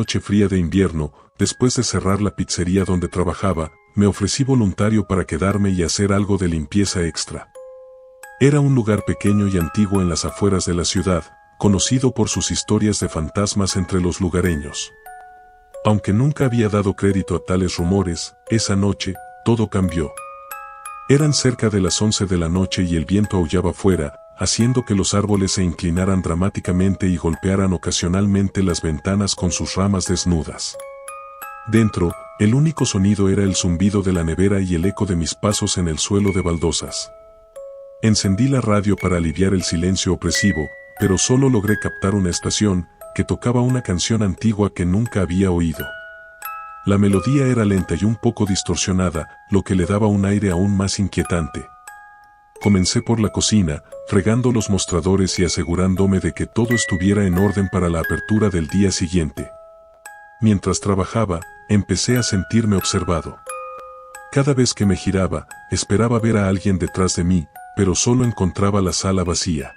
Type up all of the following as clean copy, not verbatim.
noche fría de invierno, después de cerrar la pizzería donde trabajaba, me ofrecí voluntario para quedarme y hacer algo de limpieza extra. Era un lugar pequeño y antiguo en las afueras de la ciudad, conocido por sus historias de fantasmas entre los lugareños. Aunque nunca había dado crédito a tales rumores, esa noche, todo cambió. Eran cerca de las 11 de la noche y el viento aullaba fuera, haciendo que los árboles se inclinaran dramáticamente y golpearan ocasionalmente las ventanas con sus ramas desnudas. Dentro, el único sonido era el zumbido de la nevera y el eco de mis pasos en el suelo de baldosas. Encendí la radio para aliviar el silencio opresivo, pero solo logré captar una estación que tocaba una canción antigua que nunca había oído. La melodía era lenta y un poco distorsionada, lo que le daba un aire aún más inquietante. Comencé por la cocina, fregando los mostradores y asegurándome de que todo estuviera en orden para la apertura del día siguiente. Mientras trabajaba, empecé a sentirme observado. Cada vez que me giraba, esperaba ver a alguien detrás de mí, pero solo encontraba la sala vacía.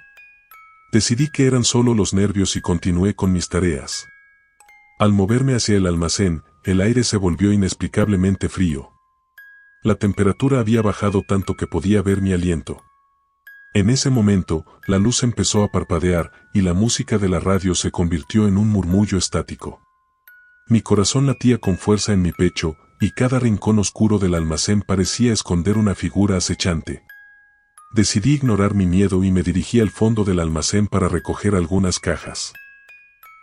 Decidí que eran solo los nervios y continué con mis tareas. Al moverme hacia el almacén, el aire se volvió inexplicablemente frío. La temperatura había bajado tanto que podía ver mi aliento. En ese momento, la luz empezó a parpadear y la música de la radio se convirtió en un murmullo estático. Mi corazón latía con fuerza en mi pecho, y cada rincón oscuro del almacén parecía esconder una figura acechante. Decidí ignorar mi miedo y me dirigí al fondo del almacén para recoger algunas cajas.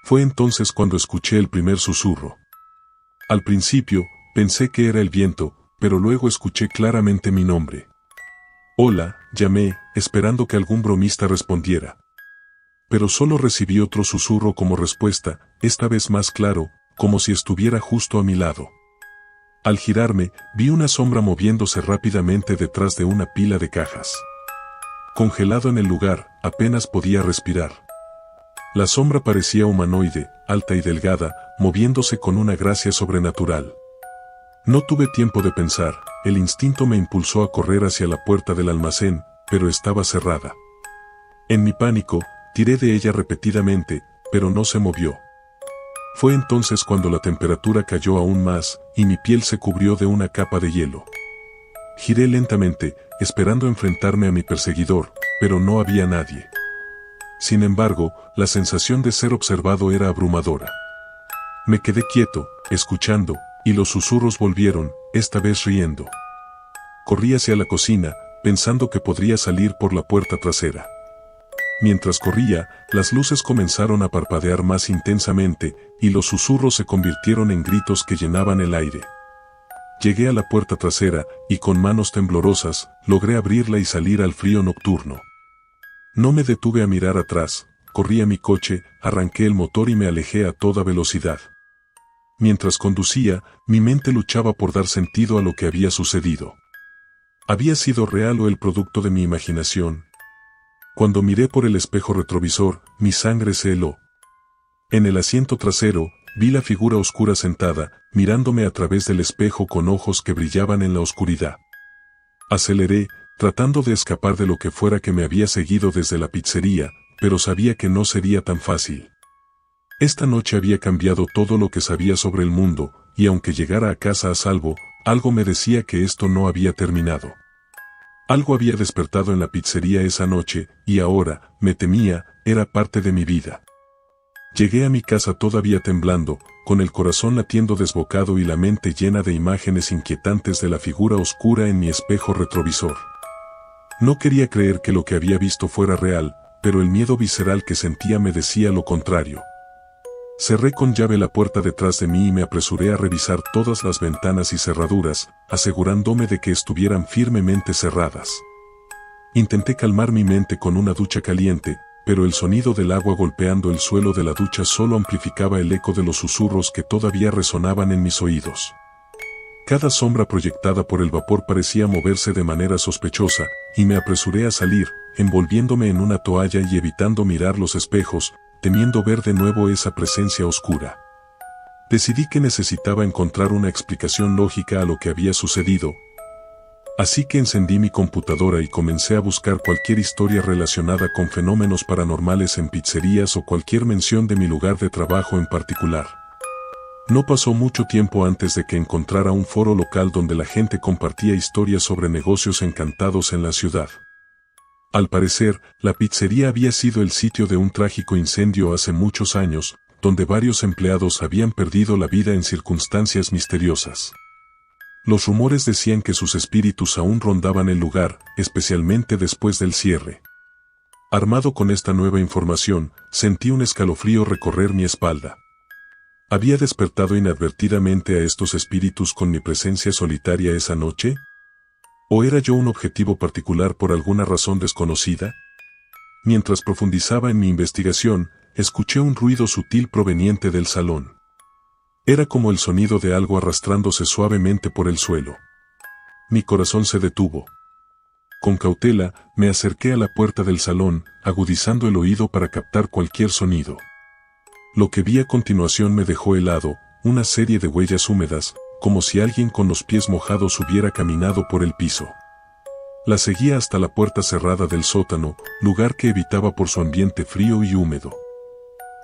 Fue entonces cuando escuché el primer susurro. Al principio, pensé que era el viento, pero luego escuché claramente mi nombre. «Hola», llamé, esperando que algún bromista respondiera. Pero solo recibí otro susurro como respuesta, esta vez más claro, como si estuviera justo a mi lado. Al girarme, vi una sombra moviéndose rápidamente detrás de una pila de cajas. Congelado en el lugar, apenas podía respirar. La sombra parecía humanoide, alta y delgada, moviéndose con una gracia sobrenatural. No tuve tiempo de pensar, el instinto me impulsó a correr hacia la puerta del almacén, pero estaba cerrada. En mi pánico, tiré de ella repetidamente, pero no se movió. Fue entonces cuando la temperatura cayó aún más, y mi piel se cubrió de una capa de hielo. Giré lentamente, esperando enfrentarme a mi perseguidor, pero no había nadie. Sin embargo, la sensación de ser observado era abrumadora. Me quedé quieto, escuchando, y los susurros volvieron, esta vez riendo. Corrí hacia la cocina, pensando que podría salir por la puerta trasera. Mientras corría, las luces comenzaron a parpadear más intensamente, y los susurros se convirtieron en gritos que llenaban el aire. Llegué a la puerta trasera, y con manos temblorosas, logré abrirla y salir al frío nocturno. No me detuve a mirar atrás, corrí a mi coche, arranqué el motor y me alejé a toda velocidad. Mientras conducía, mi mente luchaba por dar sentido a lo que había sucedido. ¿Había sido real o el producto de mi imaginación? Cuando miré por el espejo retrovisor, mi sangre se heló. En el asiento trasero, vi la figura oscura sentada, mirándome a través del espejo con ojos que brillaban en la oscuridad. Aceleré, tratando de escapar de lo que fuera que me había seguido desde la pizzería, pero sabía que no sería tan fácil. Esta noche había cambiado todo lo que sabía sobre el mundo, y aunque llegara a casa a salvo, algo me decía que esto no había terminado. Algo había despertado en la pizzería esa noche, y ahora, me temía, era parte de mi vida. Llegué a mi casa todavía temblando, con el corazón latiendo desbocado y la mente llena de imágenes inquietantes de la figura oscura en mi espejo retrovisor. No quería creer que lo que había visto fuera real, pero el miedo visceral que sentía me decía lo contrario. Cerré con llave la puerta detrás de mí y me apresuré a revisar todas las ventanas y cerraduras, asegurándome de que estuvieran firmemente cerradas. Intenté calmar mi mente con una ducha caliente, pero el sonido del agua golpeando el suelo de la ducha solo amplificaba el eco de los susurros que todavía resonaban en mis oídos. Cada sombra proyectada por el vapor parecía moverse de manera sospechosa, y me apresuré a salir, envolviéndome en una toalla y evitando mirar los espejos, temiendo ver de nuevo esa presencia oscura. Decidí que necesitaba encontrar una explicación lógica a lo que había sucedido. Así que encendí mi computadora y comencé a buscar cualquier historia relacionada con fenómenos paranormales en pizzerías o cualquier mención de mi lugar de trabajo en particular. No pasó mucho tiempo antes de que encontrara un foro local donde la gente compartía historias sobre negocios encantados en la ciudad. Al parecer, la pizzería había sido el sitio de un trágico incendio hace muchos años, donde varios empleados habían perdido la vida en circunstancias misteriosas. Los rumores decían que sus espíritus aún rondaban el lugar, especialmente después del cierre. Armado con esta nueva información, sentí un escalofrío recorrer mi espalda. ¿Había despertado inadvertidamente a estos espíritus con mi presencia solitaria esa noche? ¿O era yo un objetivo particular por alguna razón desconocida? Mientras profundizaba en mi investigación, escuché un ruido sutil proveniente del salón. Era como el sonido de algo arrastrándose suavemente por el suelo. Mi corazón se detuvo. Con cautela, me acerqué a la puerta del salón, agudizando el oído para captar cualquier sonido. Lo que vi a continuación me dejó helado, una serie de huellas húmedas, como si alguien con los pies mojados hubiera caminado por el piso. La seguía hasta la puerta cerrada del sótano, lugar que evitaba por su ambiente frío y húmedo.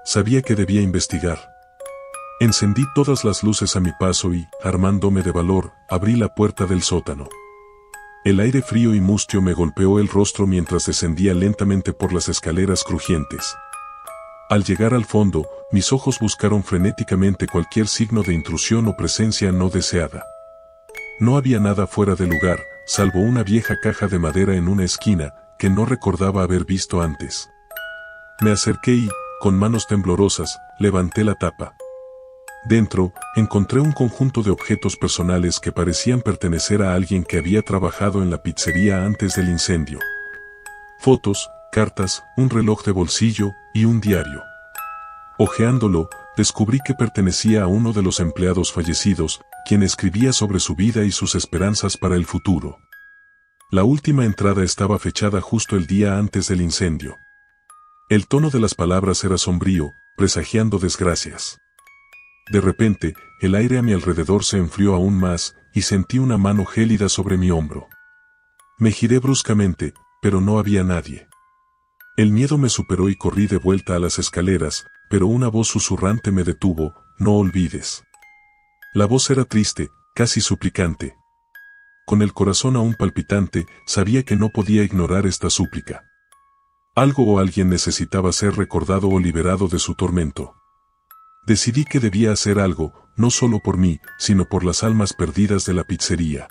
Sabía que debía investigar. Encendí todas las luces a mi paso y, armándome de valor, abrí la puerta del sótano. El aire frío y mustio me golpeó el rostro mientras descendía lentamente por las escaleras crujientes. Al llegar al fondo, mis ojos buscaron frenéticamente cualquier signo de intrusión o presencia no deseada. No había nada fuera de lugar, salvo una vieja caja de madera en una esquina, que no recordaba haber visto antes. Me acerqué y, con manos temblorosas, levanté la tapa. Dentro, encontré un conjunto de objetos personales que parecían pertenecer a alguien que había trabajado en la pizzería antes del incendio. Fotos, cartas, un reloj de bolsillo y un diario. Hojeándolo, descubrí que pertenecía a uno de los empleados fallecidos, quien escribía sobre su vida y sus esperanzas para el futuro. La última entrada estaba fechada justo el día antes del incendio. El tono de las palabras era sombrío, presagiando desgracias. De repente, el aire a mi alrededor se enfrió aún más, y sentí una mano gélida sobre mi hombro. Me giré bruscamente, pero no había nadie. El miedo me superó y corrí de vuelta a las escaleras, pero una voz susurrante me detuvo: no olvides. La voz era triste, casi suplicante. Con el corazón aún palpitante, sabía que no podía ignorar esta súplica. Algo o alguien necesitaba ser recordado o liberado de su tormento. Decidí que debía hacer algo, no solo por mí, sino por las almas perdidas de la pizzería.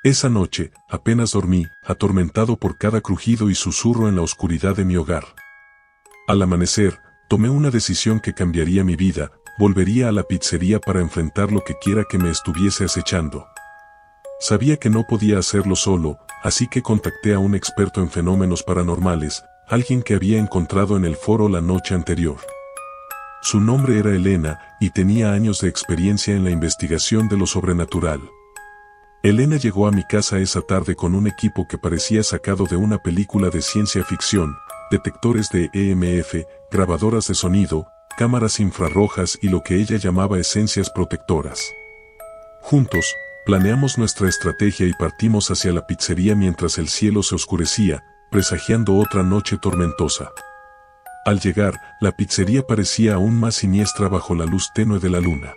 Esa noche, apenas dormí, atormentado por cada crujido y susurro en la oscuridad de mi hogar. Al amanecer, tomé una decisión que cambiaría mi vida: volvería a la pizzería para enfrentar lo que quiera que me estuviese acechando. Sabía que no podía hacerlo solo, así que contacté a un experto en fenómenos paranormales, alguien que había encontrado en el foro la noche anterior. Su nombre era Elena, y tenía años de experiencia en la investigación de lo sobrenatural. Elena llegó a mi casa esa tarde con un equipo que parecía sacado de una película de ciencia ficción: detectores de EMF, grabadoras de sonido, cámaras infrarrojas y lo que ella llamaba esencias protectoras. Juntos, planeamos nuestra estrategia y partimos hacia la pizzería mientras el cielo se oscurecía, presagiando otra noche tormentosa. Al llegar, la pizzería parecía aún más siniestra bajo la luz tenue de la luna.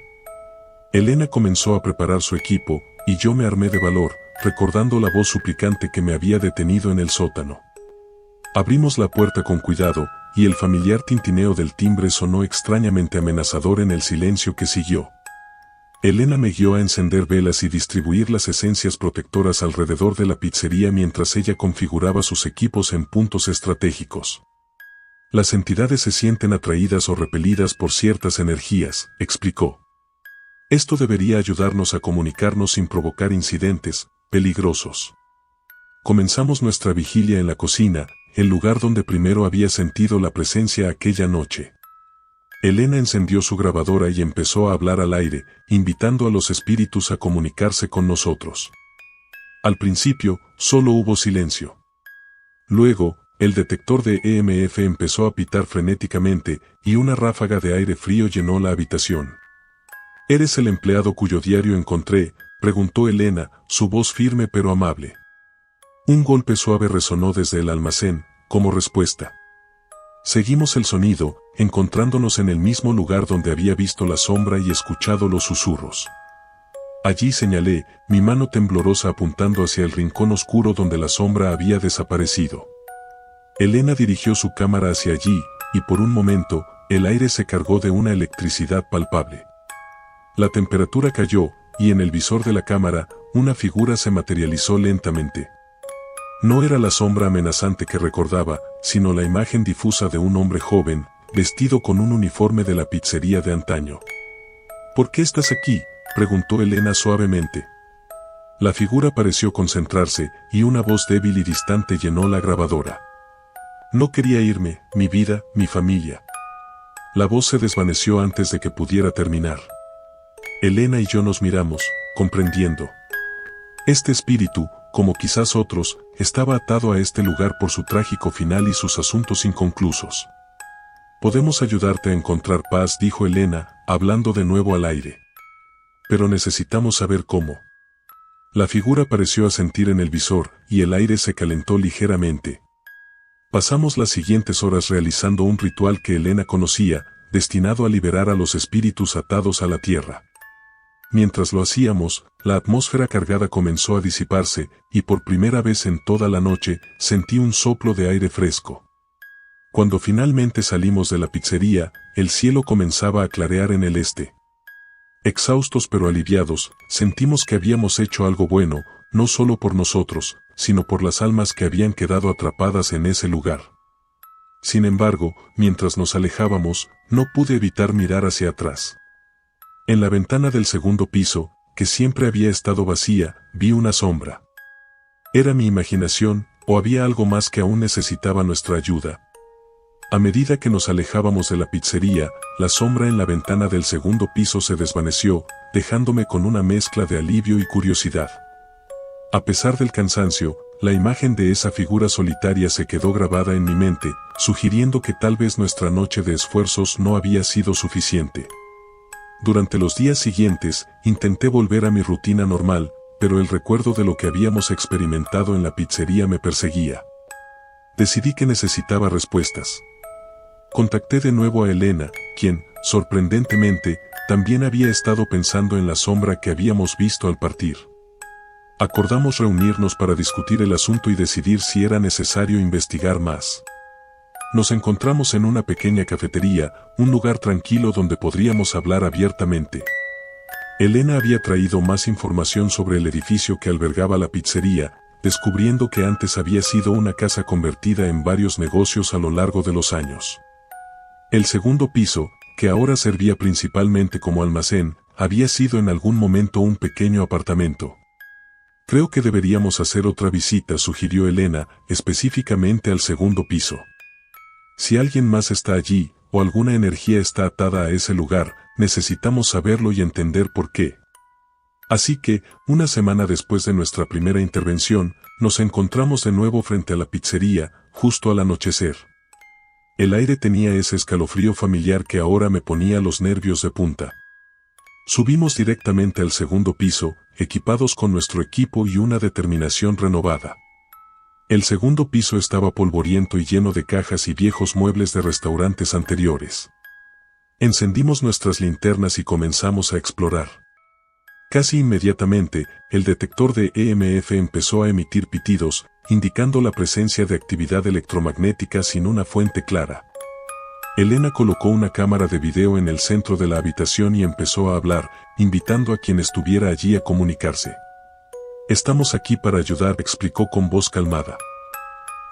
Elena comenzó a preparar su equipo, y yo me armé de valor, recordando la voz suplicante que me había detenido en el sótano. Abrimos la puerta con cuidado, y el familiar tintineo del timbre sonó extrañamente amenazador en el silencio que siguió. Elena me guió a encender velas y distribuir las esencias protectoras alrededor de la pizzería mientras ella configuraba sus equipos en puntos estratégicos. Las entidades se sienten atraídas o repelidas por ciertas energías, explicó. Esto debería ayudarnos a comunicarnos sin provocar incidentes peligrosos. Comenzamos nuestra vigilia en la cocina, el lugar donde primero había sentido la presencia aquella noche. Elena encendió su grabadora y empezó a hablar al aire, invitando a los espíritus a comunicarse con nosotros. Al principio, solo hubo silencio. Luego, el detector de EMF empezó a pitar frenéticamente, y una ráfaga de aire frío llenó la habitación. ¿Eres el empleado cuyo diario encontré?, preguntó Elena, su voz firme pero amable. Un golpe suave resonó desde el almacén, como respuesta. Seguimos el sonido, encontrándonos en el mismo lugar donde había visto la sombra y escuchado los susurros. Allí señalé, mi mano temblorosa apuntando hacia el rincón oscuro donde la sombra había desaparecido. Elena dirigió su cámara hacia allí, y por un momento, el aire se cargó de una electricidad palpable. La temperatura cayó, y en el visor de la cámara, una figura se materializó lentamente. No era la sombra amenazante que recordaba, sino la imagen difusa de un hombre joven, vestido con un uniforme de la pizzería de antaño. ¿Por qué estás aquí?, preguntó Elena suavemente. La figura pareció concentrarse, y una voz débil y distante llenó la grabadora. No quería irme, mi vida, mi familia. La voz se desvaneció antes de que pudiera terminar. Elena y yo nos miramos, comprendiendo. Este espíritu, como quizás otros, estaba atado a este lugar por su trágico final y sus asuntos inconclusos. Podemos ayudarte a encontrar paz, dijo Elena, hablando de nuevo al aire. Pero necesitamos saber cómo. La figura pareció asentir en el visor, y el aire se calentó ligeramente. Pasamos las siguientes horas realizando un ritual que Elena conocía, destinado a liberar a los espíritus atados a la tierra. Mientras lo hacíamos, la atmósfera cargada comenzó a disiparse, y por primera vez en toda la noche, sentí un soplo de aire fresco. Cuando finalmente salimos de la pizzería, el cielo comenzaba a clarear en el este. Exhaustos pero aliviados, sentimos que habíamos hecho algo bueno, no solo por nosotros, sino por las almas que habían quedado atrapadas en ese lugar. Sin embargo, mientras nos alejábamos, no pude evitar mirar hacia atrás. En la ventana del segundo piso, que siempre había estado vacía, vi una sombra. ¿Era mi imaginación, o había algo más que aún necesitaba nuestra ayuda? A medida que nos alejábamos de la pizzería, la sombra en la ventana del segundo piso se desvaneció, dejándome con una mezcla de alivio y curiosidad. A pesar del cansancio, la imagen de esa figura solitaria se quedó grabada en mi mente, sugiriendo que tal vez nuestra noche de esfuerzos no había sido suficiente. Durante los días siguientes, intenté volver a mi rutina normal, pero el recuerdo de lo que habíamos experimentado en la pizzería me perseguía. Decidí que necesitaba respuestas. Contacté de nuevo a Elena, quien, sorprendentemente, también había estado pensando en la sombra que habíamos visto al partir. Acordamos reunirnos para discutir el asunto y decidir si era necesario investigar más. Nos encontramos en una pequeña cafetería, un lugar tranquilo donde podríamos hablar abiertamente. Elena había traído más información sobre el edificio que albergaba la pizzería, descubriendo que antes había sido una casa convertida en varios negocios a lo largo de los años. El segundo piso, que ahora servía principalmente como almacén, había sido en algún momento un pequeño apartamento. Creo que deberíamos hacer otra visita, sugirió Elena, específicamente al segundo piso. Si alguien más está allí, o alguna energía está atada a ese lugar, necesitamos saberlo y entender por qué. Así que, una semana después de nuestra primera intervención, nos encontramos de nuevo frente a la pizzería, justo al anochecer. El aire tenía ese escalofrío familiar que ahora me ponía los nervios de punta. Subimos directamente al segundo piso, equipados con nuestro equipo y una determinación renovada. El segundo piso estaba polvoriento y lleno de cajas y viejos muebles de restaurantes anteriores. Encendimos nuestras linternas y comenzamos a explorar. Casi inmediatamente, el detector de EMF empezó a emitir pitidos, indicando la presencia de actividad electromagnética sin una fuente clara. Elena colocó una cámara de video en el centro de la habitación y empezó a hablar, invitando a quien estuviera allí a comunicarse. Estamos aquí para ayudar, explicó con voz calmada.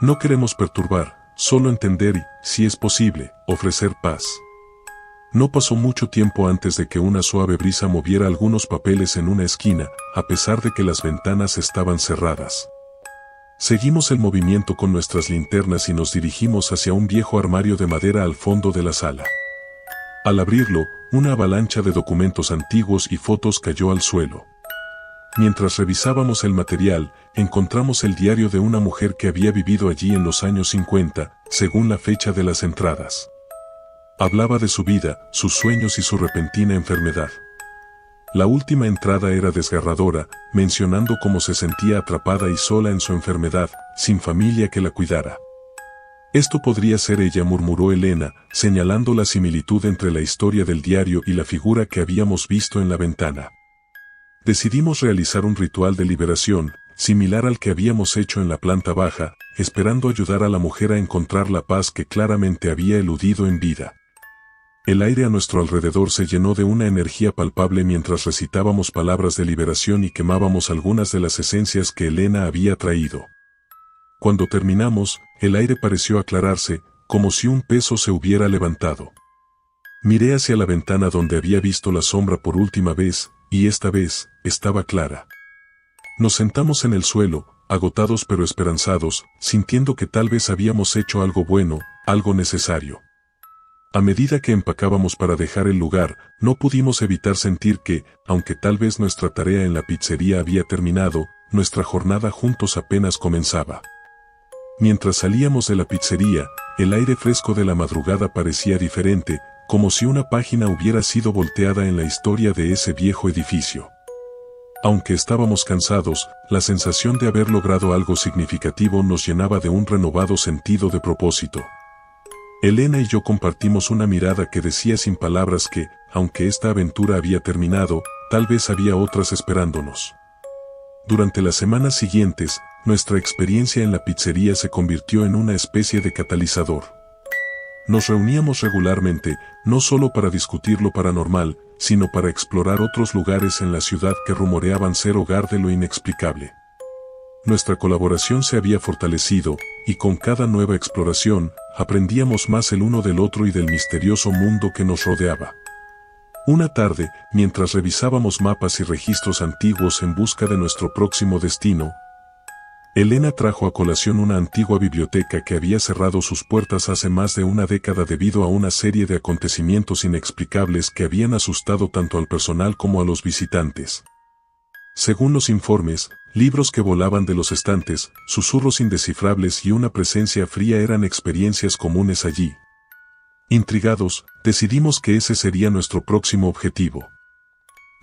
No queremos perturbar, solo entender y, si es posible, ofrecer paz. No pasó mucho tiempo antes de que una suave brisa moviera algunos papeles en una esquina, a pesar de que las ventanas estaban cerradas. Seguimos el movimiento con nuestras linternas y nos dirigimos hacia un viejo armario de madera al fondo de la sala. Al abrirlo, una avalancha de documentos antiguos y fotos cayó al suelo. Mientras revisábamos el material, encontramos el diario de una mujer que había vivido allí en los años 50, según la fecha de las entradas. Hablaba de su vida, sus sueños y su repentina enfermedad. La última entrada era desgarradora, mencionando cómo se sentía atrapada y sola en su enfermedad, sin familia que la cuidara. Esto podría ser ella, murmuró Elena, señalando la similitud entre la historia del diario y la figura que habíamos visto en la ventana. Decidimos realizar un ritual de liberación, similar al que habíamos hecho en la planta baja, esperando ayudar a la mujer a encontrar la paz que claramente había eludido en vida. El aire a nuestro alrededor se llenó de una energía palpable mientras recitábamos palabras de liberación y quemábamos algunas de las esencias que Elena había traído. Cuando terminamos, el aire pareció aclararse, como si un peso se hubiera levantado. Miré hacia la ventana donde había visto la sombra por última vez, y esta vez, estaba clara. Nos sentamos en el suelo, agotados pero esperanzados, sintiendo que tal vez habíamos hecho algo bueno, algo necesario. A medida que empacábamos para dejar el lugar, no pudimos evitar sentir que, aunque tal vez nuestra tarea en la pizzería había terminado, nuestra jornada juntos apenas comenzaba. Mientras salíamos de la pizzería, el aire fresco de la madrugada parecía diferente, como si una página hubiera sido volteada en la historia de ese viejo edificio. Aunque estábamos cansados, la sensación de haber logrado algo significativo nos llenaba de un renovado sentido de propósito. Elena y yo compartimos una mirada que decía sin palabras que, aunque esta aventura había terminado, tal vez había otras esperándonos. Durante las semanas siguientes, nuestra experiencia en la pizzería se convirtió en una especie de catalizador. Nos reuníamos regularmente, no solo para discutir lo paranormal, sino para explorar otros lugares en la ciudad que rumoreaban ser hogar de lo inexplicable. Nuestra colaboración se había fortalecido, y con cada nueva exploración, aprendíamos más el uno del otro y del misterioso mundo que nos rodeaba. Una tarde, mientras revisábamos mapas y registros antiguos en busca de nuestro próximo destino, Elena trajo a colación una antigua biblioteca que había cerrado sus puertas hace más de una década debido a una serie de acontecimientos inexplicables que habían asustado tanto al personal como a los visitantes. Según los informes, libros que volaban de los estantes, susurros indescifrables y una presencia fría eran experiencias comunes allí. Intrigados, decidimos que ese sería nuestro próximo objetivo.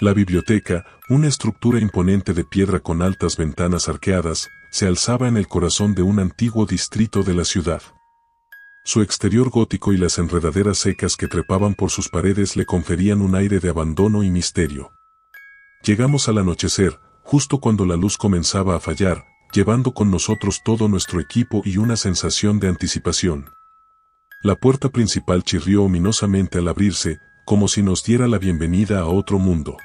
La biblioteca, una estructura imponente de piedra con altas ventanas arqueadas, se alzaba en el corazón de un antiguo distrito de la ciudad. Su exterior gótico y las enredaderas secas que trepaban por sus paredes le conferían un aire de abandono y misterio. Llegamos al anochecer, justo cuando la luz comenzaba a fallar, llevando con nosotros todo nuestro equipo y una sensación de anticipación. La puerta principal chirrió ominosamente al abrirse, como si nos diera la bienvenida a otro mundo.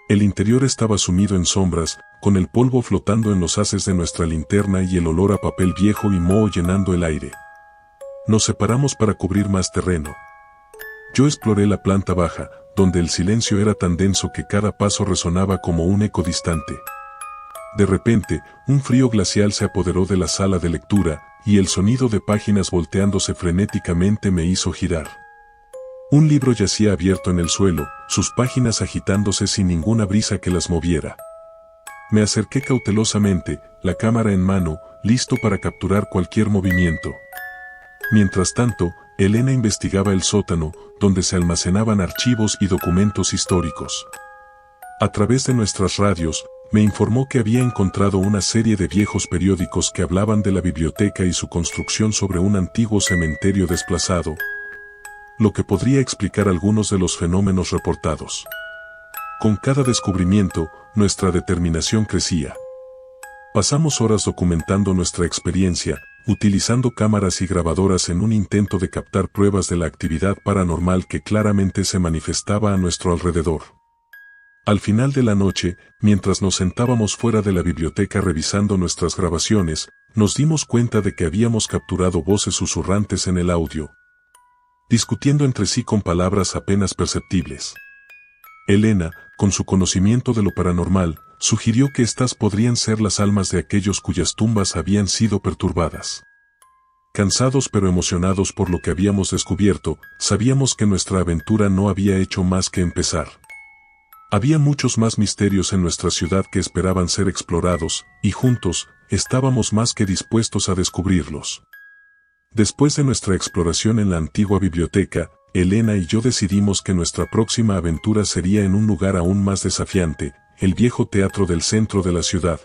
El interior estaba sumido en sombras, con el polvo flotando en los haces de nuestra linterna y el olor a papel viejo y moho llenando el aire. Nos separamos para cubrir más terreno. Yo exploré la planta baja, donde el silencio era tan denso que cada paso resonaba como un eco distante. De repente, un frío glacial se apoderó de la sala de lectura, y el sonido de páginas volteándose frenéticamente me hizo girar. Un libro yacía abierto en el suelo, sus páginas agitándose sin ninguna brisa que las moviera. Me acerqué cautelosamente, la cámara en mano, listo para capturar cualquier movimiento. Mientras tanto, Elena investigaba el sótano, donde se almacenaban archivos y documentos históricos. A través de nuestras radios, me informó que había encontrado una serie de viejos periódicos que hablaban de la biblioteca y su construcción sobre un antiguo cementerio desplazado, lo que podría explicar algunos de los fenómenos reportados. Con cada descubrimiento, nuestra determinación crecía. Pasamos horas documentando nuestra experiencia, utilizando cámaras y grabadoras en un intento de captar pruebas de la actividad paranormal que claramente se manifestaba a nuestro alrededor. Al final de la noche, mientras nos sentábamos fuera de la biblioteca revisando nuestras grabaciones, nos dimos cuenta de que habíamos capturado voces susurrantes en el audio, discutiendo entre sí con palabras apenas perceptibles. Elena, con su conocimiento de lo paranormal, sugirió que estas podrían ser las almas de aquellos cuyas tumbas habían sido perturbadas. Cansados pero emocionados por lo que habíamos descubierto, sabíamos que nuestra aventura no había hecho más que empezar. Había muchos más misterios en nuestra ciudad que esperaban ser explorados, y juntos, estábamos más que dispuestos a descubrirlos. Después de nuestra exploración en la antigua biblioteca, Elena y yo decidimos que nuestra próxima aventura sería en un lugar aún más desafiante, el viejo teatro del centro de la ciudad.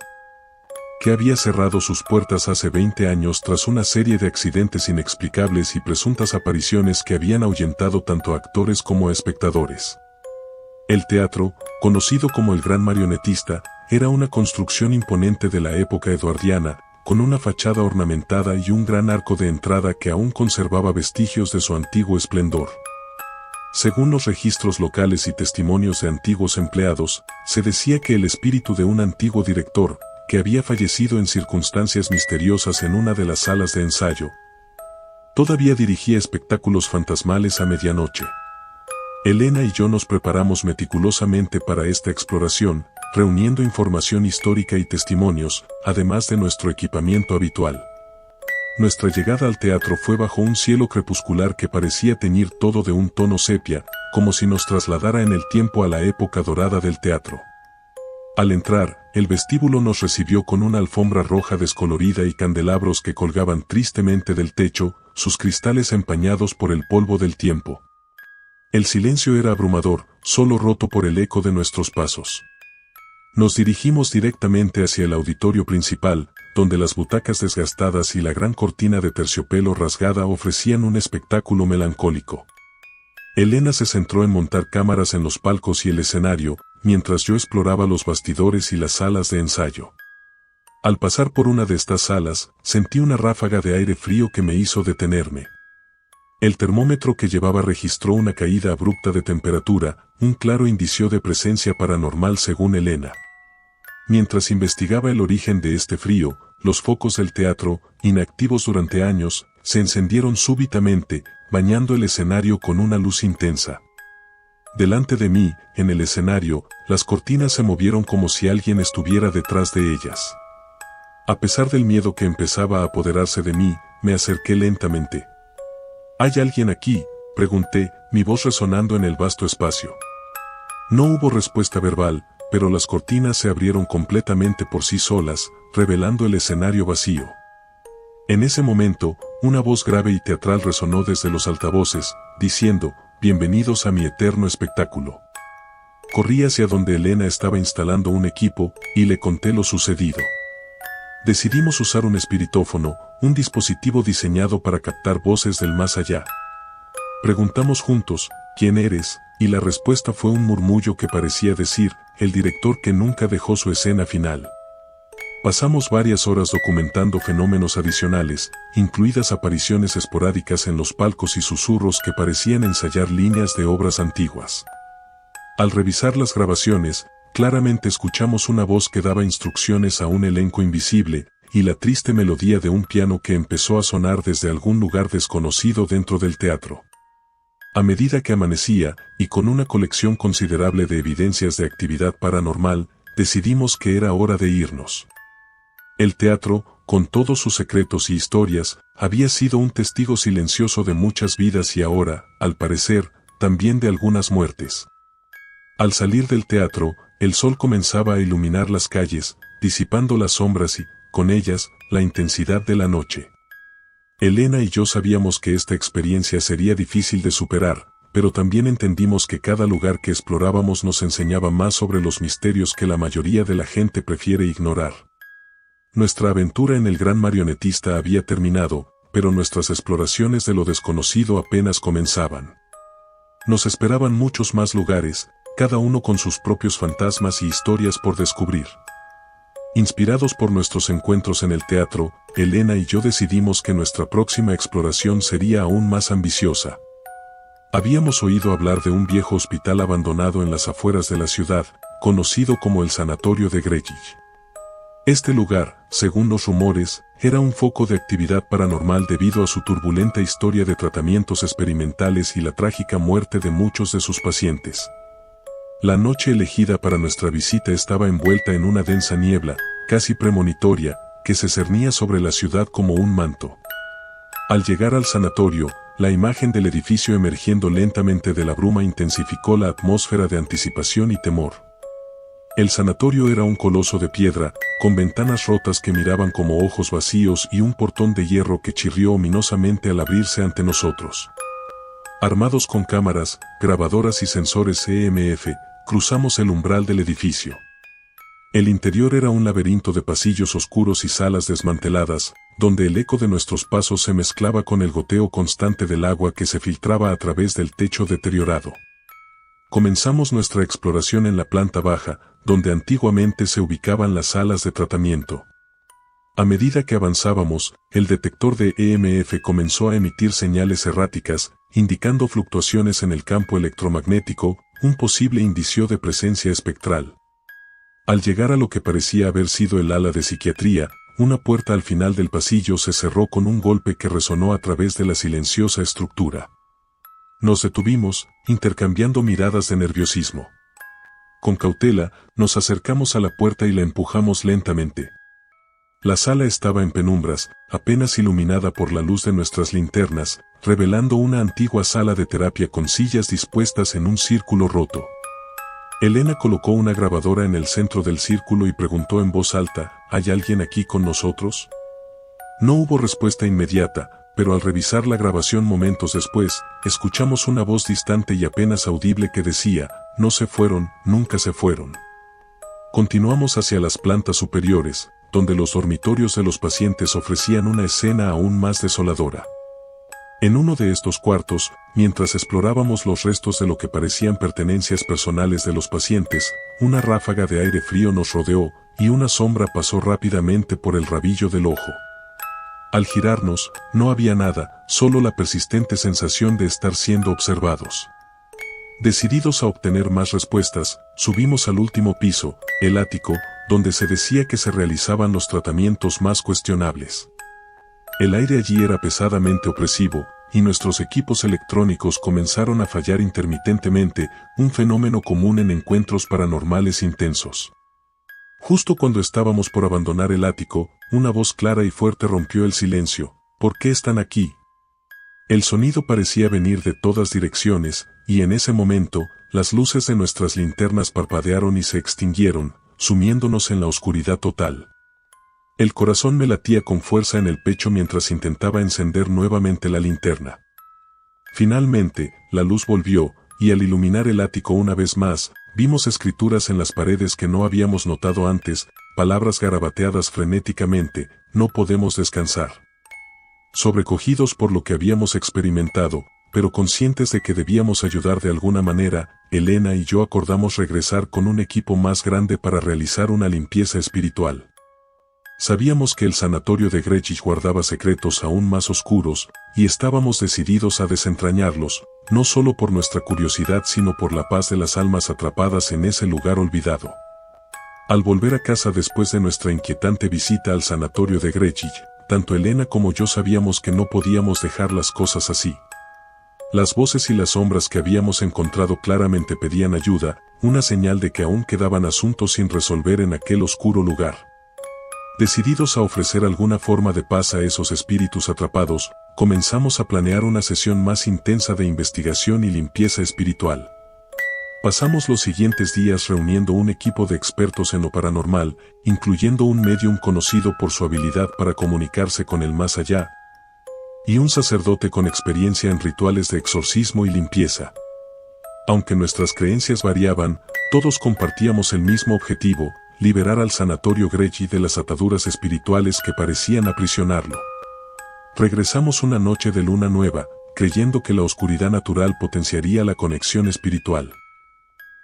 que había cerrado sus puertas hace 20 años tras una serie de accidentes inexplicables y presuntas apariciones que habían ahuyentado tanto a actores como a espectadores. El teatro, conocido como el Gran Marionetista, era una construcción imponente de la época eduardiana, con una fachada ornamentada y un gran arco de entrada que aún conservaba vestigios de su antiguo esplendor. Según los registros locales y testimonios de antiguos empleados, se decía que el espíritu de un antiguo director, que había fallecido en circunstancias misteriosas en una de las salas de ensayo, todavía dirigía espectáculos fantasmales a medianoche. Elena y yo nos preparamos meticulosamente para esta exploración, reuniendo información histórica y testimonios, además de nuestro equipamiento habitual. Nuestra llegada al teatro fue bajo un cielo crepuscular que parecía teñir todo de un tono sepia, como si nos trasladara en el tiempo a la época dorada del teatro. Al entrar, el vestíbulo nos recibió con una alfombra roja descolorida y candelabros que colgaban tristemente del techo, sus cristales empañados por el polvo del tiempo. El silencio era abrumador, solo roto por el eco de nuestros pasos. Nos dirigimos directamente hacia el auditorio principal, donde las butacas desgastadas y la gran cortina de terciopelo rasgada ofrecían un espectáculo melancólico. Elena se centró en montar cámaras en los palcos y el escenario, mientras yo exploraba los bastidores y las salas de ensayo. Al pasar por una de estas salas, sentí una ráfaga de aire frío que me hizo detenerme. El termómetro que llevaba registró una caída abrupta de temperatura, un claro indicio de presencia paranormal según Elena. Mientras investigaba el origen de este frío, los focos del teatro, inactivos durante años, se encendieron súbitamente, bañando el escenario con una luz intensa. Delante de mí, en el escenario, las cortinas se movieron como si alguien estuviera detrás de ellas. A pesar del miedo que empezaba a apoderarse de mí, me acerqué lentamente. ¿Hay alguien aquí?, pregunté, mi voz resonando en el vasto espacio. No hubo respuesta verbal, pero las cortinas se abrieron completamente por sí solas, revelando el escenario vacío. En ese momento, una voz grave y teatral resonó desde los altavoces, diciendo, «Bienvenidos a mi eterno espectáculo». Corrí hacia donde Elena estaba instalando un equipo, y le conté lo sucedido. Decidimos usar un espiritófono, un dispositivo diseñado para captar voces del más allá. Preguntamos juntos, ¿quién eres?, y la respuesta fue un murmullo que parecía decir, el director que nunca dejó su escena final. Pasamos varias horas documentando fenómenos adicionales, incluidas apariciones esporádicas en los palcos y susurros que parecían ensayar líneas de obras antiguas. Al revisar las grabaciones, claramente escuchamos una voz que daba instrucciones a un elenco invisible, y la triste melodía de un piano que empezó a sonar desde algún lugar desconocido dentro del teatro. A medida que amanecía, y con una colección considerable de evidencias de actividad paranormal, decidimos que era hora de irnos. El teatro, con todos sus secretos y historias, había sido un testigo silencioso de muchas vidas y ahora, al parecer, también de algunas muertes. Al salir del teatro, el sol comenzaba a iluminar las calles, disipando las sombras y, con ellas, la intensidad de la noche. Elena y yo sabíamos que esta experiencia sería difícil de superar, pero también entendimos que cada lugar que explorábamos nos enseñaba más sobre los misterios que la mayoría de la gente prefiere ignorar. Nuestra aventura en el Gran Marionetista había terminado, pero nuestras exploraciones de lo desconocido apenas comenzaban. Nos esperaban muchos más lugares, cada uno con sus propios fantasmas y historias por descubrir. Inspirados por nuestros encuentros en el teatro, Elena y yo decidimos que nuestra próxima exploración sería aún más ambiciosa. Habíamos oído hablar de un viejo hospital abandonado en las afueras de la ciudad, conocido como el Sanatorio de Greenwich. Este lugar, según los rumores, era un foco de actividad paranormal debido a su turbulenta historia de tratamientos experimentales y la trágica muerte de muchos de sus pacientes. La noche elegida para nuestra visita estaba envuelta en una densa niebla, casi premonitoria, que se cernía sobre la ciudad como un manto. Al llegar al sanatorio, la imagen del edificio emergiendo lentamente de la bruma intensificó la atmósfera de anticipación y temor. El sanatorio era un coloso de piedra, con ventanas rotas que miraban como ojos vacíos y un portón de hierro que chirrió ominosamente al abrirse ante nosotros. Armados con cámaras, grabadoras y sensores EMF, cruzamos el umbral del edificio. El interior era un laberinto de pasillos oscuros y salas desmanteladas, donde el eco de nuestros pasos se mezclaba con el goteo constante del agua que se filtraba a través del techo deteriorado. Comenzamos nuestra exploración en la planta baja, donde antiguamente se ubicaban las salas de tratamiento. A medida que avanzábamos, el detector de EMF comenzó a emitir señales erráticas, indicando fluctuaciones en el campo electromagnético, un posible indicio de presencia espectral. Al llegar a lo que parecía haber sido el ala de psiquiatría, una puerta al final del pasillo se cerró con un golpe que resonó a través de la silenciosa estructura. Nos detuvimos, intercambiando miradas de nerviosismo. Con cautela, nos acercamos a la puerta y la empujamos lentamente. La sala estaba en penumbras, apenas iluminada por la luz de nuestras linternas, revelando una antigua sala de terapia con sillas dispuestas en un círculo roto. Elena colocó una grabadora en el centro del círculo y preguntó en voz alta, ¿hay alguien aquí con nosotros? No hubo respuesta inmediata, pero al revisar la grabación momentos después, escuchamos una voz distante y apenas audible que decía, no se fueron, nunca se fueron. Continuamos hacia las plantas superiores, donde los dormitorios de los pacientes ofrecían una escena aún más desoladora. En uno de estos cuartos, mientras explorábamos los restos de lo que parecían pertenencias personales de los pacientes, una ráfaga de aire frío nos rodeó, y una sombra pasó rápidamente por el rabillo del ojo. Al girarnos, no había nada, solo la persistente sensación de estar siendo observados. Decididos a obtener más respuestas, subimos al último piso, el ático, donde se decía que se realizaban los tratamientos más cuestionables. El aire allí era pesadamente opresivo, y nuestros equipos electrónicos comenzaron a fallar intermitentemente, un fenómeno común en encuentros paranormales intensos. Justo cuando estábamos por abandonar el ático, una voz clara y fuerte rompió el silencio. ¿Por qué están aquí? El sonido parecía venir de todas direcciones, y en ese momento, las luces de nuestras linternas parpadearon y se extinguieron, sumiéndonos en la oscuridad total. El corazón me latía con fuerza en el pecho mientras intentaba encender nuevamente la linterna. Finalmente, la luz volvió, y al iluminar el ático una vez más, vimos escrituras en las paredes que no habíamos notado antes, palabras garabateadas frenéticamente, no podemos descansar. Sobrecogidos por lo que habíamos experimentado, pero conscientes de que debíamos ayudar de alguna manera, Elena y yo acordamos regresar con un equipo más grande para realizar una limpieza espiritual. Sabíamos que el sanatorio de Grečíř guardaba secretos aún más oscuros, y estábamos decididos a desentrañarlos, no solo por nuestra curiosidad sino por la paz de las almas atrapadas en ese lugar olvidado. Al volver a casa después de nuestra inquietante visita al sanatorio de Grečíř, tanto Elena como yo sabíamos que no podíamos dejar las cosas así. Las voces y las sombras que habíamos encontrado claramente pedían ayuda, una señal de que aún quedaban asuntos sin resolver en aquel oscuro lugar. Decididos a ofrecer alguna forma de paz a esos espíritus atrapados, comenzamos a planear una sesión más intensa de investigación y limpieza espiritual. Pasamos los siguientes días reuniendo un equipo de expertos en lo paranormal, incluyendo un médium conocido por su habilidad para comunicarse con el más allá, y un sacerdote con experiencia en rituales de exorcismo y limpieza. Aunque nuestras creencias variaban, todos compartíamos el mismo objetivo: liberar al sanatorio Grečíř de las ataduras espirituales que parecían aprisionarlo. Regresamos una noche de luna nueva, creyendo que la oscuridad natural potenciaría la conexión espiritual.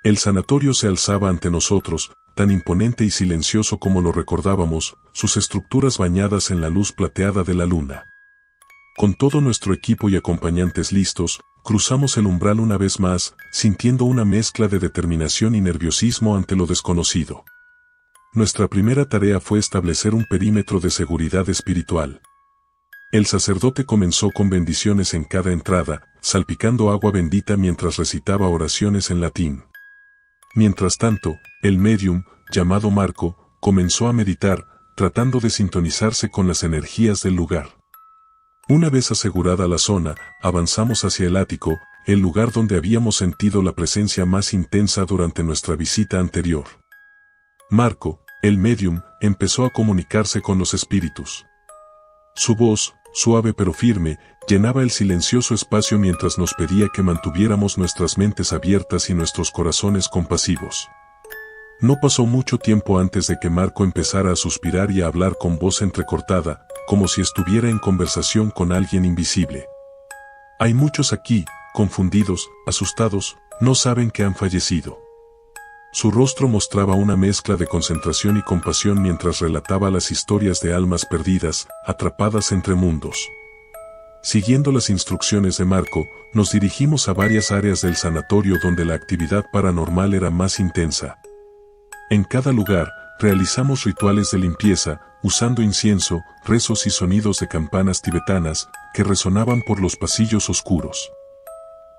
El sanatorio se alzaba ante nosotros, tan imponente y silencioso como lo recordábamos, sus estructuras bañadas en la luz plateada de la luna. Con todo nuestro equipo y acompañantes listos, cruzamos el umbral una vez más, sintiendo una mezcla de determinación y nerviosismo ante lo desconocido. Nuestra primera tarea fue establecer un perímetro de seguridad espiritual. El sacerdote comenzó con bendiciones en cada entrada, salpicando agua bendita mientras recitaba oraciones en latín. Mientras tanto, el médium, llamado Marco, comenzó a meditar, tratando de sintonizarse con las energías del lugar. Una vez asegurada la zona, avanzamos hacia el ático, el lugar donde habíamos sentido la presencia más intensa durante nuestra visita anterior. Marco, el médium, empezó a comunicarse con los espíritus. Su voz, suave pero firme, llenaba el silencioso espacio mientras nos pedía que mantuviéramos nuestras mentes abiertas y nuestros corazones compasivos. No pasó mucho tiempo antes de que Marco empezara a suspirar y a hablar con voz entrecortada, como si estuviera en conversación con alguien invisible. Hay muchos aquí, confundidos, asustados, no saben que han fallecido. Su rostro mostraba una mezcla de concentración y compasión mientras relataba las historias de almas perdidas, atrapadas entre mundos. Siguiendo las instrucciones de Marco, nos dirigimos a varias áreas del sanatorio donde la actividad paranormal era más intensa. En cada lugar, realizamos rituales de limpieza, usando incienso, rezos y sonidos de campanas tibetanas, que resonaban por los pasillos oscuros.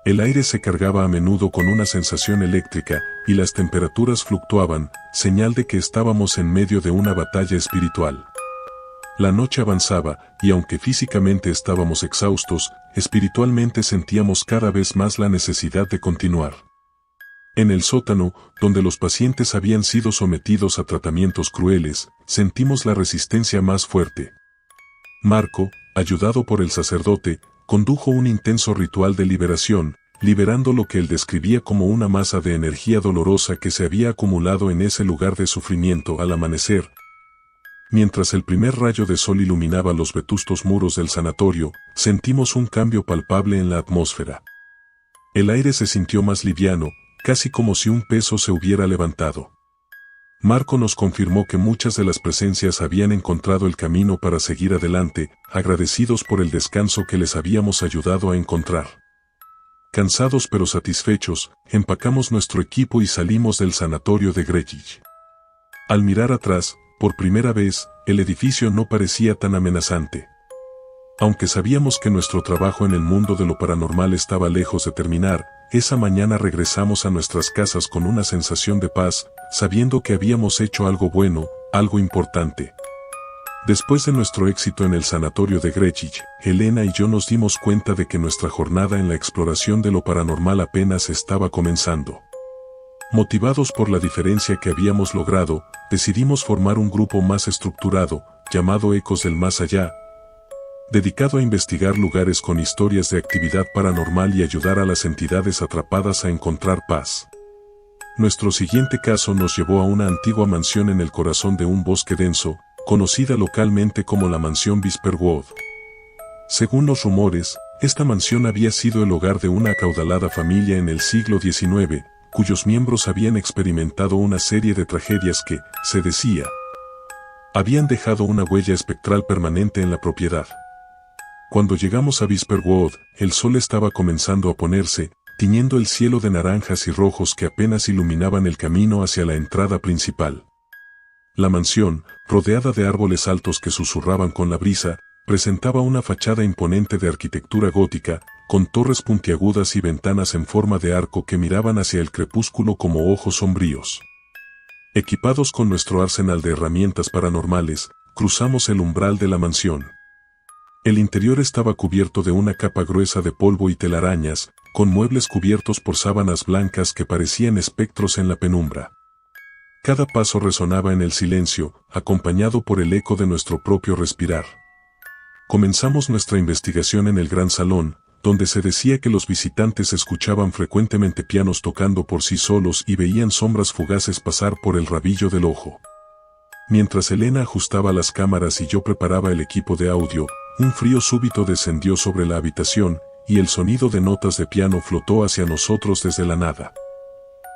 El aire se cargaba a menudo con una sensación eléctrica, y las temperaturas fluctuaban, señal de que estábamos en medio de una batalla espiritual. La noche avanzaba, y aunque físicamente estábamos exhaustos, espiritualmente sentíamos cada vez más la necesidad de continuar. En el sótano, donde los pacientes habían sido sometidos a tratamientos crueles, sentimos la resistencia más fuerte. Marco, ayudado por el sacerdote, condujo un intenso ritual de liberación, liberando lo que él describía como una masa de energía dolorosa que se había acumulado en ese lugar de sufrimiento al amanecer. Mientras el primer rayo de sol iluminaba los vetustos muros del sanatorio, sentimos un cambio palpable en la atmósfera. El aire se sintió más liviano, casi como si un peso se hubiera levantado. Marco nos confirmó que muchas de las presencias habían encontrado el camino para seguir adelante, agradecidos por el descanso que les habíamos ayudado a encontrar. Cansados pero satisfechos, empacamos nuestro equipo y salimos del sanatorio de Grecic. Al mirar atrás, por primera vez, el edificio no parecía tan amenazante. Aunque sabíamos que nuestro trabajo en el mundo de lo paranormal estaba lejos de terminar, esa mañana regresamos a nuestras casas con una sensación de paz, sabiendo que habíamos hecho algo bueno, algo importante. Después de nuestro éxito en el sanatorio de Grecic, Elena y yo nos dimos cuenta de que nuestra jornada en la exploración de lo paranormal apenas estaba comenzando. Motivados por la diferencia que habíamos logrado, decidimos formar un grupo más estructurado, llamado Ecos del Más Allá, dedicado a investigar lugares con historias de actividad paranormal y ayudar a las entidades atrapadas a encontrar paz. Nuestro siguiente caso nos llevó a una antigua mansión en el corazón de un bosque denso, conocida localmente como la mansión Whisperwood. Según los rumores, esta mansión había sido el hogar de una acaudalada familia en el siglo XIX, cuyos miembros habían experimentado una serie de tragedias que, se decía, habían dejado una huella espectral permanente en la propiedad. Cuando llegamos a Whisperwood, el sol estaba comenzando a ponerse, tiñendo el cielo de naranjas y rojos que apenas iluminaban el camino hacia la entrada principal. La mansión, rodeada de árboles altos que susurraban con la brisa, presentaba una fachada imponente de arquitectura gótica, con torres puntiagudas y ventanas en forma de arco que miraban hacia el crepúsculo como ojos sombríos. Equipados con nuestro arsenal de herramientas paranormales, cruzamos el umbral de la mansión. El interior estaba cubierto de una capa gruesa de polvo y telarañas, con muebles cubiertos por sábanas blancas que parecían espectros en la penumbra. Cada paso resonaba en el silencio, acompañado por el eco de nuestro propio respirar. Comenzamos nuestra investigación en el gran salón, donde se decía que los visitantes escuchaban frecuentemente pianos tocando por sí solos y veían sombras fugaces pasar por el rabillo del ojo. Mientras Elena ajustaba las cámaras y yo preparaba el equipo de audio, un frío súbito descendió sobre la habitación, y el sonido de notas de piano flotó hacia nosotros desde la nada.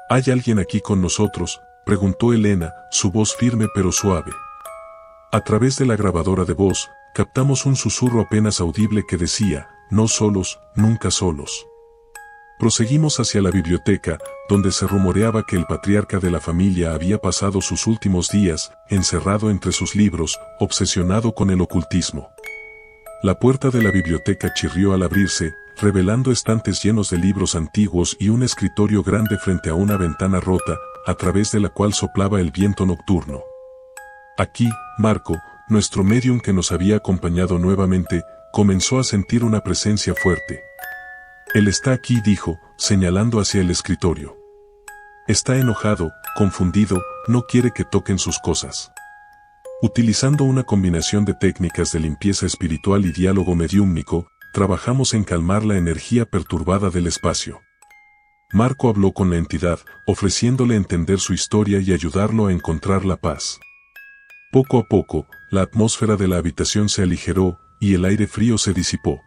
¿Hay alguien aquí con nosotros?, preguntó Elena, su voz firme pero suave. A través de la grabadora de voz, captamos un susurro apenas audible que decía, no solos, nunca solos. Proseguimos hacia la biblioteca, donde se rumoreaba que el patriarca de la familia había pasado sus últimos días, encerrado entre sus libros, obsesionado con el ocultismo. La puerta de la biblioteca chirrió al abrirse, revelando estantes llenos de libros antiguos y un escritorio grande frente a una ventana rota, a través de la cual soplaba el viento nocturno. Aquí, Marco, nuestro médium que nos había acompañado nuevamente, comenzó a sentir una presencia fuerte. Él está aquí, dijo, señalando hacia el escritorio. Está enojado, confundido, no quiere que toquen sus cosas. Utilizando una combinación de técnicas de limpieza espiritual y diálogo mediúmnico, trabajamos en calmar la energía perturbada del espacio. Marco habló con la entidad, ofreciéndole entender su historia y ayudarlo a encontrar la paz. Poco a poco, la atmósfera de la habitación se aligeró, y el aire frío se disipó.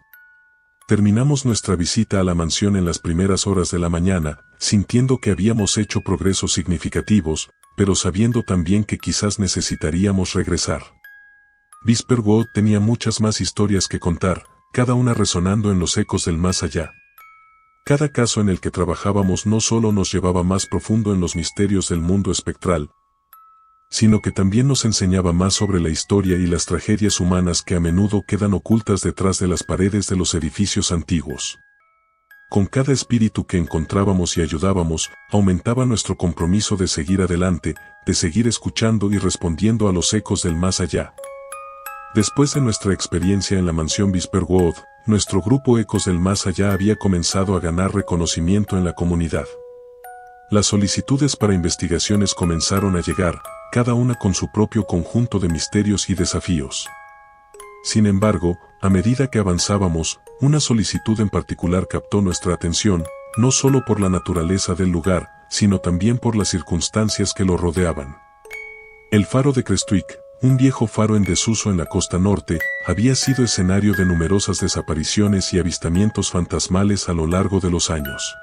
Terminamos nuestra visita a la mansión en las primeras horas de la mañana, sintiendo que habíamos hecho progresos significativos, pero sabiendo también que quizás necesitaríamos regresar. Whisperwood tenía muchas más historias que contar, cada una resonando en los ecos del más allá. Cada caso en el que trabajábamos no solo nos llevaba más profundo en los misterios del mundo espectral, sino que también nos enseñaba más sobre la historia y las tragedias humanas que a menudo quedan ocultas detrás de las paredes de los edificios antiguos. Con cada espíritu que encontrábamos y ayudábamos, aumentaba nuestro compromiso de seguir adelante, de seguir escuchando y respondiendo a los ecos del más allá. Después de nuestra experiencia en la mansión Whisperwood, nuestro grupo Ecos del Más Allá había comenzado a ganar reconocimiento en la comunidad. Las solicitudes para investigaciones comenzaron a llegar, cada una con su propio conjunto de misterios y desafíos. Sin embargo, a medida que avanzábamos, una solicitud en particular captó nuestra atención, no solo por la naturaleza del lugar, sino también por las circunstancias que lo rodeaban. El faro de Crestwick, un viejo faro en desuso en la costa norte, había sido escenario de numerosas desapariciones y avistamientos fantasmales a lo largo de los años.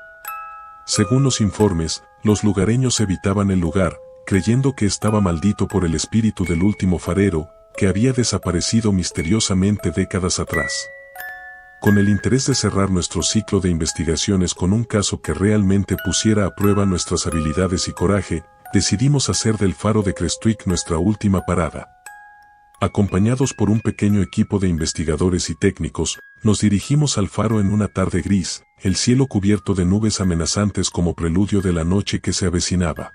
Según los informes, los lugareños evitaban el lugar, creyendo que estaba maldito por el espíritu del último farero, que había desaparecido misteriosamente décadas atrás. Con el interés de cerrar nuestro ciclo de investigaciones con un caso que realmente pusiera a prueba nuestras habilidades y coraje, decidimos hacer del faro de Crestwick nuestra última parada. Acompañados por un pequeño equipo de investigadores y técnicos, nos dirigimos al faro en una tarde gris, el cielo cubierto de nubes amenazantes como preludio de la noche que se avecinaba.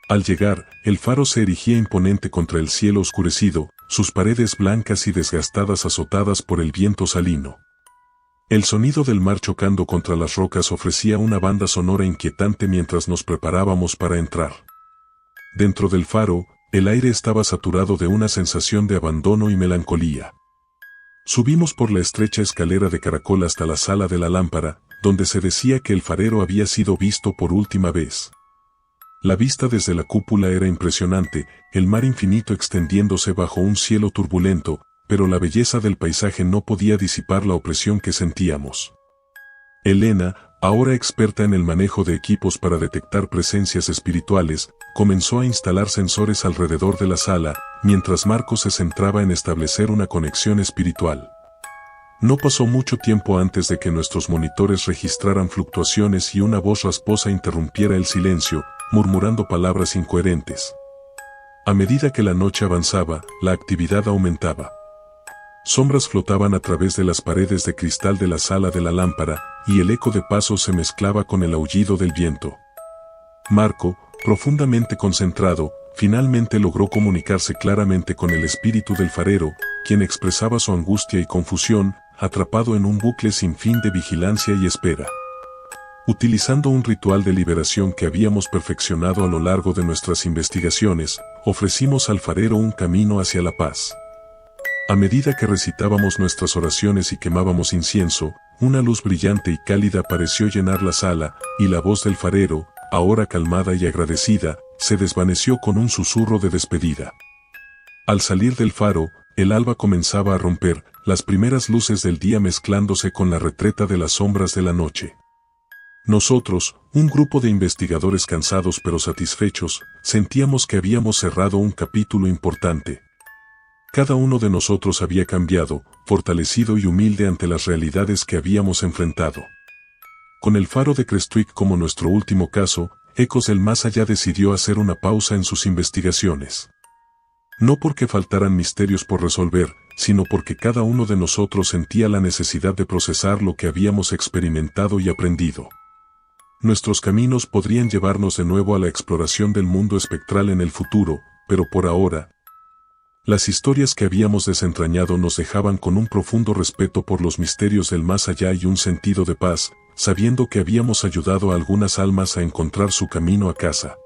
Al llegar, el faro se erigía imponente contra el cielo oscurecido, sus paredes blancas y desgastadas azotadas por el viento salino. El sonido del mar chocando contra las rocas ofrecía una banda sonora inquietante mientras nos preparábamos para entrar. Dentro del faro, el aire estaba saturado de una sensación de abandono y melancolía. Subimos por la estrecha escalera de caracol hasta la sala de la lámpara, donde se decía que el farero había sido visto por última vez. La vista desde la cúpula era impresionante, el mar infinito extendiéndose bajo un cielo turbulento, pero la belleza del paisaje no podía disipar la opresión que sentíamos. Elena, ahora experta en el manejo de equipos para detectar presencias espirituales, comenzó a instalar sensores alrededor de la sala, mientras Marco se centraba en establecer una conexión espiritual. No pasó mucho tiempo antes de que nuestros monitores registraran fluctuaciones y una voz rasposa interrumpiera el silencio, murmurando palabras incoherentes. A medida que la noche avanzaba, la actividad aumentaba. Sombras flotaban a través de las paredes de cristal de la sala de la lámpara, y el eco de pasos se mezclaba con el aullido del viento. Marco, profundamente concentrado, finalmente logró comunicarse claramente con el espíritu del farero, quien expresaba su angustia y confusión, atrapado en un bucle sin fin de vigilancia y espera. Utilizando un ritual de liberación que habíamos perfeccionado a lo largo de nuestras investigaciones, ofrecimos al farero un camino hacia la paz. A medida que recitábamos nuestras oraciones y quemábamos incienso, una luz brillante y cálida pareció llenar la sala, y la voz del farero, ahora calmada y agradecida, se desvaneció con un susurro de despedida. Al salir del faro, el alba comenzaba a romper, las primeras luces del día mezclándose con la retreta de las sombras de la noche. Nosotros, un grupo de investigadores cansados pero satisfechos, sentíamos que habíamos cerrado un capítulo importante. Cada uno de nosotros había cambiado, fortalecido y humilde ante las realidades que habíamos enfrentado. Con el faro de Crestwick como nuestro último caso, Ecos del Más Allá decidió hacer una pausa en sus investigaciones. No porque faltaran misterios por resolver, sino porque cada uno de nosotros sentía la necesidad de procesar lo que habíamos experimentado y aprendido. Nuestros caminos podrían llevarnos de nuevo a la exploración del mundo espectral en el futuro, pero por ahora, las historias que habíamos desentrañado nos dejaban con un profundo respeto por los misterios del más allá y un sentido de paz, sabiendo que habíamos ayudado a algunas almas a encontrar su camino a casa.